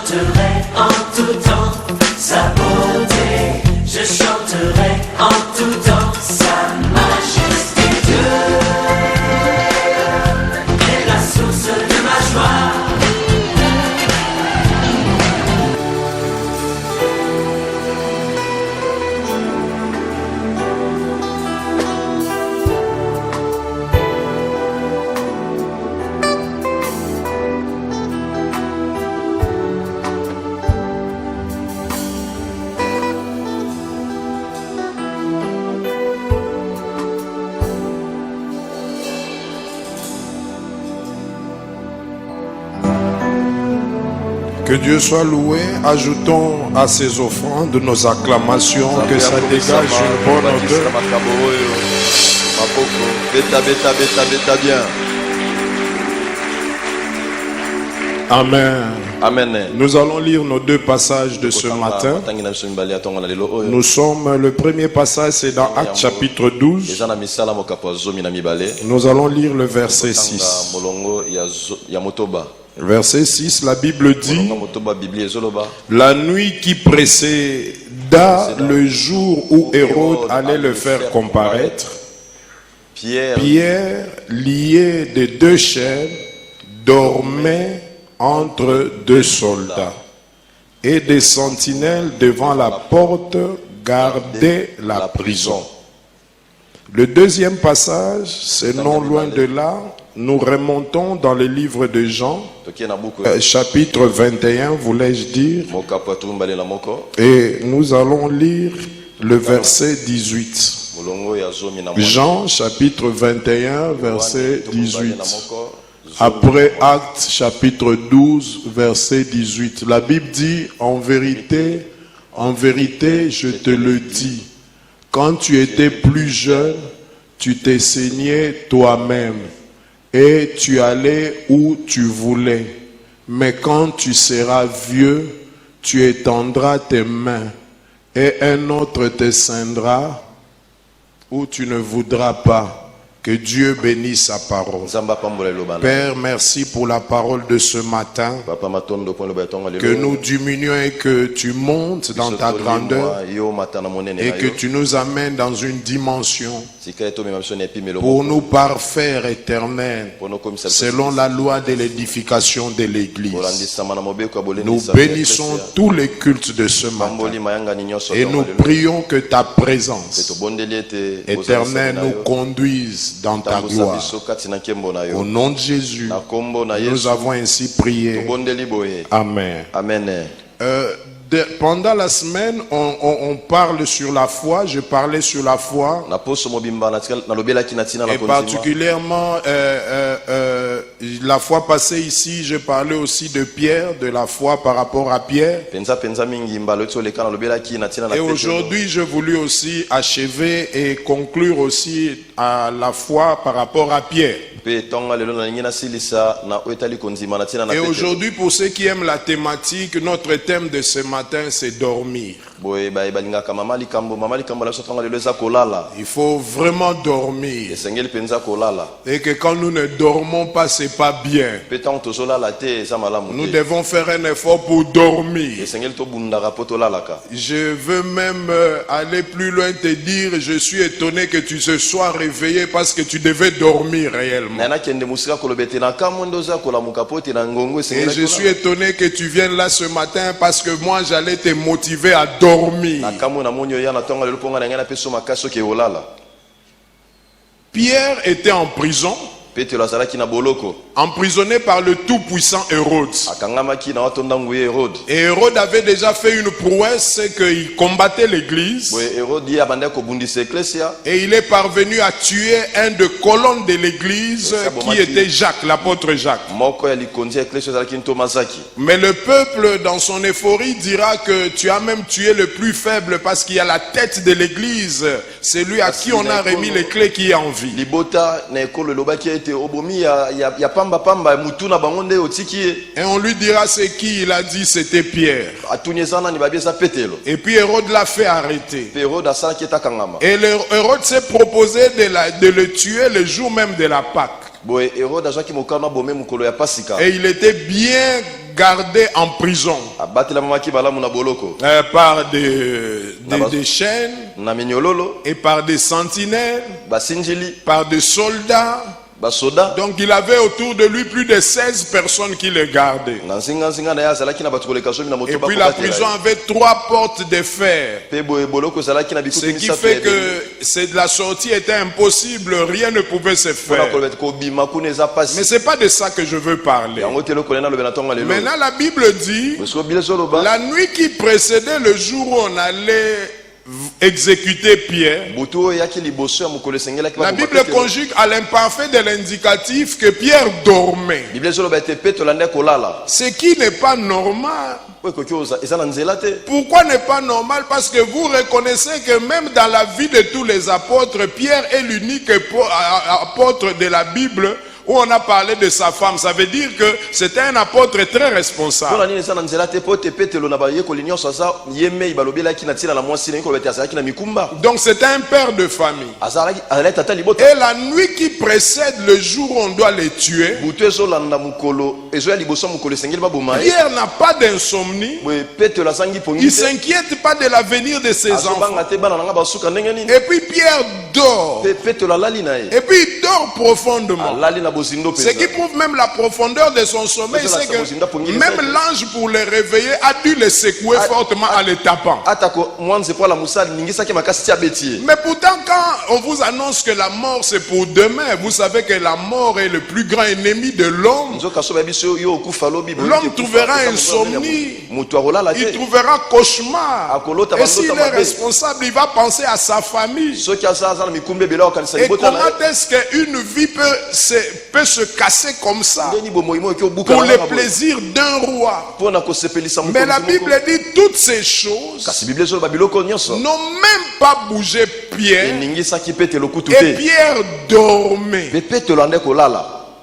chanterai en tout temps sa beauté. Je chanterai en tout temps sa majesté. Dieu est la source de ma joie. Que Dieu soit loué. Ajoutons à ces offrandes nos acclamations, que ça dégage une bonne odeur. Amen. Amen. Nous allons lire nos deux passages de ce matin. Nous sommes, le premier passage c'est dans Actes chapitre 12. Nous allons lire le verset 6. Verset 6, la Bible dit: la nuit qui précéda le jour où Hérode allait le faire comparaître, Pierre, lié de deux chaînes, dormait entre deux soldats, et des sentinelles devant la porte gardaient la prison. Le deuxième passage, c'est non loin de là. Nous remontons dans le livre de Jean, chapitre 21, voulais-je dire, et nous allons lire le verset 18. Jean, chapitre 21, verset 18. Après Actes, chapitre 12, verset 18. La Bible dit: en vérité, je te le dis, quand tu étais plus jeune, tu t'es saigné toi-même, et tu allais où tu voulais. Mais quand tu seras vieux, tu étendras tes mains, et un autre te ceindra où tu ne voudras pas. Que Dieu bénisse sa parole. Père, merci pour la parole de ce matin. Que nous diminuions et que tu montes dans ta grandeur et que tu nous amènes dans une dimension pour nous parfaire éternel selon la loi de l'édification de l'Église. Nous bénissons tous les cultes de ce matin et nous prions que ta présence éternelle nous conduise dans ta gloire. Au nom de Jésus, nous avons ainsi prié. Amen. Amen. Pendant la semaine, on parle sur la foi. Je parlais sur la foi. Et particulièrement, la fois passée ici, je parlais aussi de Pierre, de la foi par rapport à Pierre. Et aujourd'hui, je voulais aussi achever et conclure aussi à la foi par rapport à Pierre. Et aujourd'hui, pour ceux qui aiment la thématique, notre thème de ce matin, c'est dormir. Il faut vraiment dormir. Et que quand nous ne dormons pas, c'est pas bien. Nous devons faire un effort pour dormir. Je veux même aller plus loin, te dire, je suis étonné que tu se sois réveillé parce que tu devais dormir réellement. Et je suis étonné que tu viennes là ce matin parce que moi j'allais te motiver à dormir. Pierre était en prison, emprisonné par le tout-puissant Hérode. Et Hérode avait déjà fait une prouesse qu'il combattait l'église. Et il est parvenu à tuer un des colonnes de l'église qui était Jacques, l'apôtre Jacques. Mais le peuple dans son euphorie dira que tu as même tué le plus faible parce qu'il y a la tête de l'église, celui à qui on a remis les clés qui est en vie. tete obomi ya pamba pamba mutuna bangonde otiki Et on lui dira c'est qui. Il a dit c'était Pierre. atunyezana ni babiesa petelo. Et puis Hérode l'a fait arrêter. Pero da sala kieta kangama. Et Hérode s'est proposé de le tuer le jour même de la Pâque. Boy Hérode azaki mokana bomé mukolo ya pasika. Et il était bien gardé en prison Abatela mamaki balamu na boloko. par des chaînes Na minyololo et par des sentinelles, basinjili par des soldats. basoda. Donc il avait autour de lui plus de 16 personnes qui le gardaient. Na nzinga na ya zalaki na batu koleka somi na moto Et ba. puis la prison avait 3 portes de fer. Pe boy boloko zalaki na Ce bikuti qui fait que la sortie était impossible, rien ne pouvait se faire. Mais ce n'est pas de ça que je veux parler. Maintenant la Bible dit, la nuit qui précédait le jour où on allait exécuter Pierre, la Bible conjugue à l'imparfait de l'indicatif que Pierre dormait. Ce qui n'est pas normal. Pourquoi n'est pas normal? Parce que vous reconnaissez que même dans la vie de tous les apôtres, Pierre est l'unique apôtre de la Bible où on a parlé de sa femme. Ça veut dire que c'était un apôtre très responsable. Donc c'était un père de famille. Et la nuit qui précède le jour où on doit les tuer, Pierre n'a pas d'insomnie. Il ne s'inquiète pas de l'avenir de ses enfants. Et puis Pierre dort. Et puis il dort profondément. Ce qui prouve même la profondeur de son sommeil, c'est que même l'ange pour le réveiller a dû le secouer fortement en le tapant. Mais pourtant quand on vous annonce que la mort c'est pour demain, vous savez que la mort est le plus grand ennemi de l'homme. L'homme trouvera insomnie, il trouvera cauchemar. Et s'il est responsable, il va penser à sa famille. Et comment est-ce qu'une vie peut se casser comme ça pour le plaisir d'un roi? Mais la Bible dit toutes ces choses n'ont même pas bougé Pierre. Et Pierre dormait.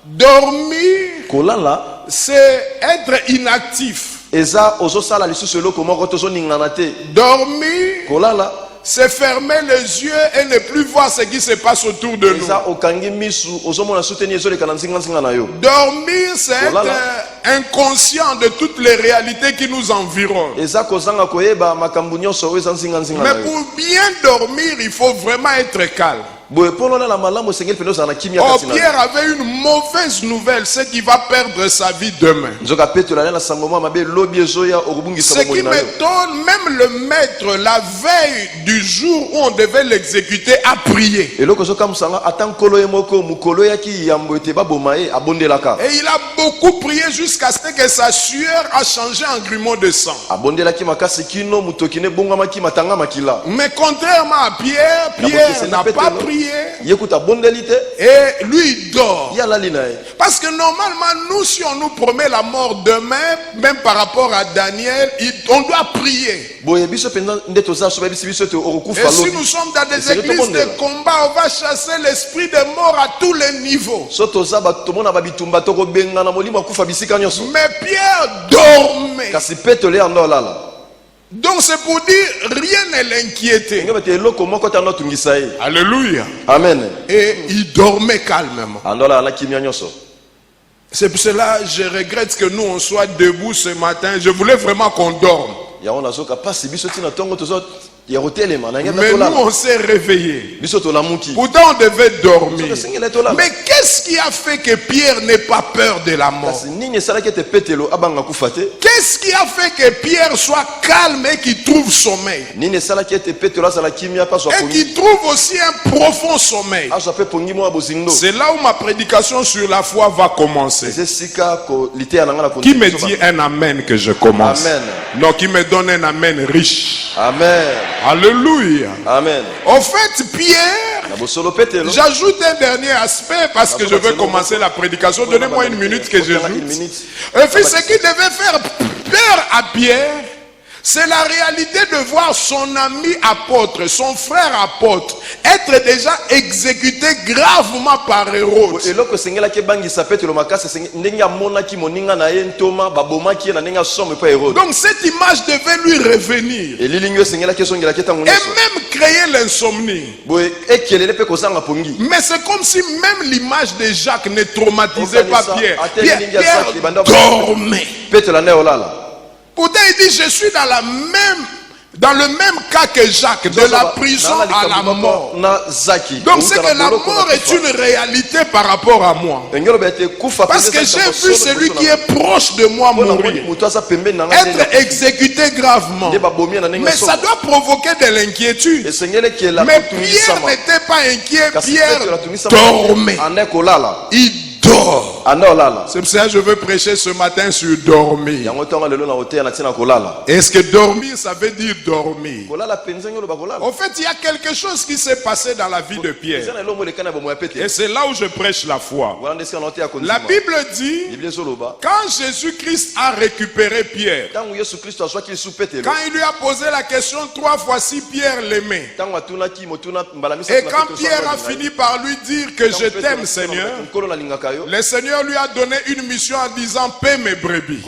Dormir, c'est être inactif. Dormir, c'est fermer les yeux et ne plus voir ce qui se passe autour de nous. Dormir, c'est être inconscient de toutes les réalités qui nous environnent. Mais pour bien dormir, il faut vraiment être calme. Oh, Pierre avait une mauvaise nouvelle, c'est qu'il va perdre sa vie demain. Ce qui m'étonne, même le maître, la veille du jour où on devait l'exécuter, a prié. Et il a beaucoup prié jusqu'à ce que sa sueur a changé en grumeaux de sang. Mais contrairement à Pierre, Pierre n'a pas prié. Et lui il dort. Parce que normalement nous, si on nous promet la mort demain, même par rapport à Daniel, on doit prier. Et si nous sommes dans des églises de combat, on va chasser l'esprit de mort à tous les niveaux. Mais Pierre dormait. Donc c'est pour dire rien ne l'inquiétait. Alléluia. Amen. Et il dormait calmement. C'est pour cela que je regrette que nous on soit debout ce matin. Je voulais vraiment qu'on dorme. Mais nous on s'est réveillés. Pourtant on devait dormir. Mais qu'est-ce qui a fait que Pierre n'ait pas peur de la mort? Qu'est-ce qui a fait que Pierre soit calme et qu'il trouve sommeil? Et qu'il trouve aussi un profond sommeil. C'est là où ma prédication sur la foi va commencer. Qui me dit un amen que je commence? Amen. Non, qui me donne un amen riche. Amen. Alléluia. Amen. En fait, Pierre, j'ajoute un dernier aspect parce que je veux commencer la prédication. Donnez-moi une minute que je joue. Et puis ce qui devait faire peur à Pierre, c'est la réalité de voir son ami apôtre, son frère apôtre, être déjà exécuté gravement par Hérode. eloko esengelaki ebangisa petelo makasi ndenge amonaki moninga na ye ntoma babomaki ye na ndenge asombe mpo Hérode. Donc cette image devait lui revenir. elilingi oyo esengelaki esongelaki ntango Et nyonso même créer l'insomnie. boye ekelele mpe kozanga pongi. Mais c'est comme si même l'image de Jacques ne traumatisait pas Pierre. Pierre Pierre dormait. petelo nde olala. Pourtant il dit je suis dans le même cas que Jacques, de la prison à la mort. Donc c'est que la mort est une réalité par rapport à moi. Parce que j'ai vu celui qui est proche de moi mourir, être exécuté gravement. Mais ça doit provoquer de l'inquiétude. Mais Pierre n'était pas inquiet, Pierre dormait. Il dort. C'est pour ça que je veux prêcher ce matin sur dormir. Est-ce que dormir, ça veut dire dormir? En fait, il y a quelque chose qui s'est passé dans la vie de Pierre. Et c'est là où je prêche la foi. La Bible dit, quand Jésus-Christ a récupéré Pierre, quand il lui a posé la question 3 fois si Pierre l'aimait, et quand Pierre a fini par lui dire que je t'aime Seigneur, le Seigneur lui a donné une mission en disant paie mes brebis.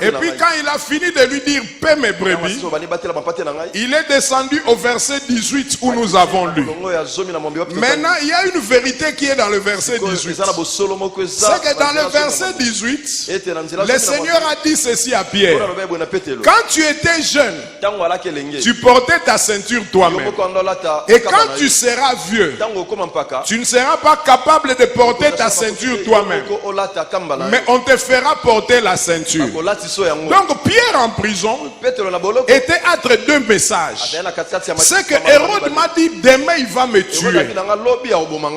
Et puis quand il a fini de lui dire paie mes brebis, il est descendu au verset 18 où nous avons lu. Maintenant il y a une vérité qui est dans le verset 18. C'est que dans le verset 18, le Seigneur a dit ceci à Pierre: quand tu étais jeune, tu portais ta ceinture toi-même. Et quand tu seras vieux, tu ne seras pas capable de porter ta ceinture toi-même, mais on te fera porter la ceinture. Donc Pierre en prison était entre 2 messages. C'est que Hérode m'a dit demain il va me tuer.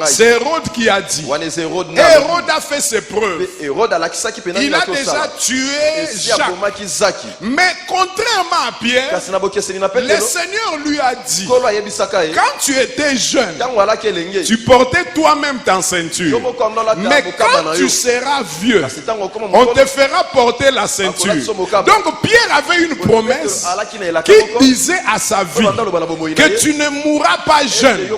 C'est Hérode qui a dit. Hérode a fait ses preuves. Il a déjà tué Jacques. Mais contrairement à Pierre, le Seigneur lui a dit, quand tu étais jeune, tu portais toi-même ta ceinture. Mais quand tu seras vieux, on te fera porter la ceinture. Donc Pierre avait une promesse qui disait à sa vie que tu ne mourras pas jeune,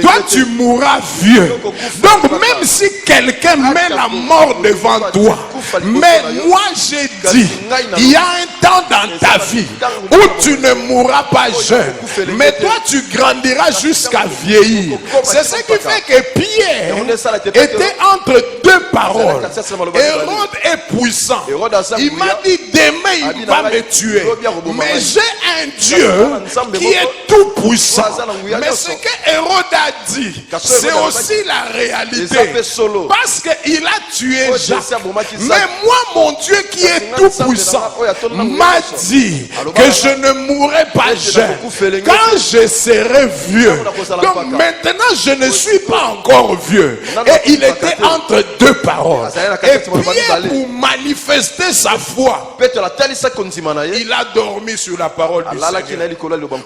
toi tu mourras vieux. Donc même si quelqu'un met la mort devant toi, mais moi j'ai dit, il y a un temps dans ta vie où tu ne mourras pas jeune, mais toi tu grandiras jusqu'à vieillir. C'est ce qui fait que Pierre était entre 2 paroles. Hérode est puissant. Il m'a dit demain il va me tuer, mais j'ai un Dieu qui est tout puissant. Mais ce que Hérode a dit, c'est aussi la réalité, parce qu'il a tué Jacques. Mais moi mon Dieu qui est tout puissant m'a dit que je ne mourrai pas jeune quand je serai vieux. Donc maintenant je ne suis pas encore vieux. Et il était entre 2 paroles. Et Pierre, pour manifester sa foi, il a dormi sur la parole du Seigneur.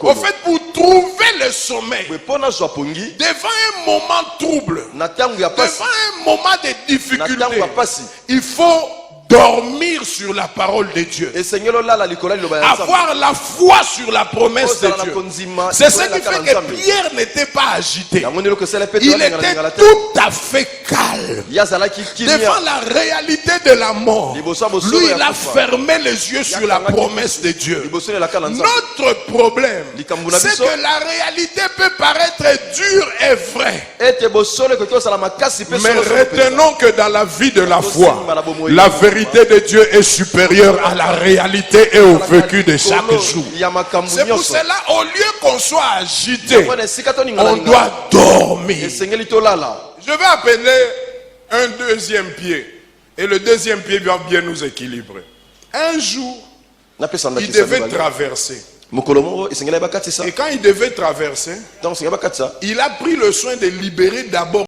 En fait, pour trouver le sommeil devant un moment trouble, devant un moment de difficulté, il faut dormir sur la parole de Dieu, avoir la foi sur la promesse de Dieu. C'est ce qui fait que Pierre n'était pas agité. Il était tout à fait calme devant la réalité de la mort. Lui, il a fermé les yeux sur la promesse de Dieu. Notre problème, c'est que la réalité peut paraître dure et vraie, mais retenons que dans la vie de la foi, la vérité de Dieu est supérieure à la réalité et au vécu de chaque jour. C'est pour cela, au lieu qu'on soit agité, on doit dormir. Je vais appeler un deuxième pied, et le deuxième pied va bien nous équilibrer. Un jour, il devait traverser. Et quand il devait traverser, il a pris le soin de libérer d'abord